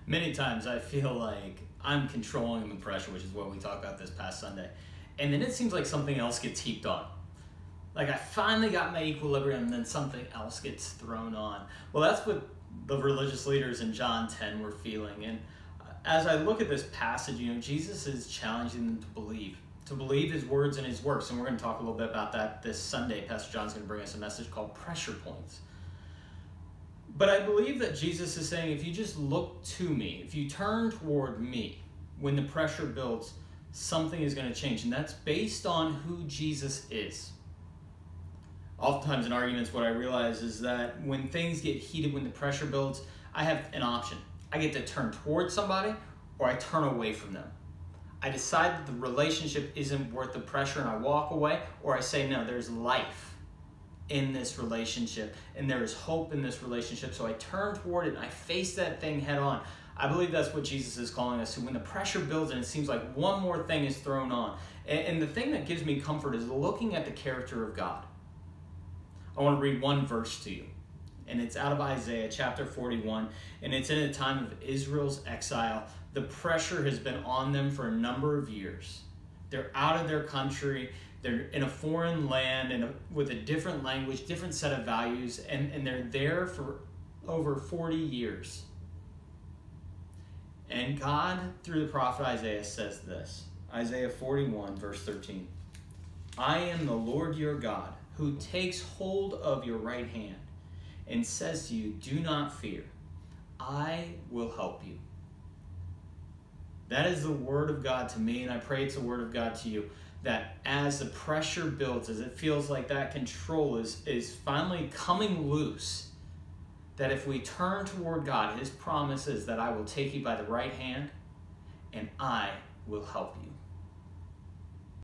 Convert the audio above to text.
Many times I feel like I'm controlling the pressure, which is what we talked about this past Sunday. And then it seems like something else gets heaped on. Like I finally got my equilibrium and then something else gets thrown on. Well, that's what the religious leaders in John 10 were feeling. And as I look at this passage, Jesus is challenging them to believe his words and his works. And we're going to talk a little bit about that this Sunday. Pastor John's going to bring us a message called Pressure Points. But I believe that Jesus is saying, if you just look to me, if you turn toward me, when the pressure builds, something is going to change. And that's based on who Jesus is. Oftentimes in arguments, what I realize is that when things get heated, when the pressure builds, I have an option. I get to turn towards somebody or I turn away from them. I decide that the relationship isn't worth the pressure and I walk away, or I say, no, there's life in this relationship and there is hope in this relationship. So I turn toward it and I face that thing head on. I believe that's what Jesus is calling us to. When the pressure builds and it seems like one more thing is thrown on. And the thing that gives me comfort is looking at the character of God. I want to read one verse to you. And it's out of Isaiah chapter 41. And it's in a time of Israel's exile. The pressure has been on them for a number of years. They're out of their country. They're in a foreign land and with a different language, different set of values. And they're there for over 40 years. And God, through the prophet Isaiah, says this. Isaiah 41, verse 13. I am the Lord your God, who takes hold of your right hand and says to you, do not fear. I will help you. That is the word of God to me, and I pray it's the word of God to you, that as the pressure builds, as it feels like that control is finally coming loose, that if we turn toward God, his promise is that I will take you by the right hand and I will help you.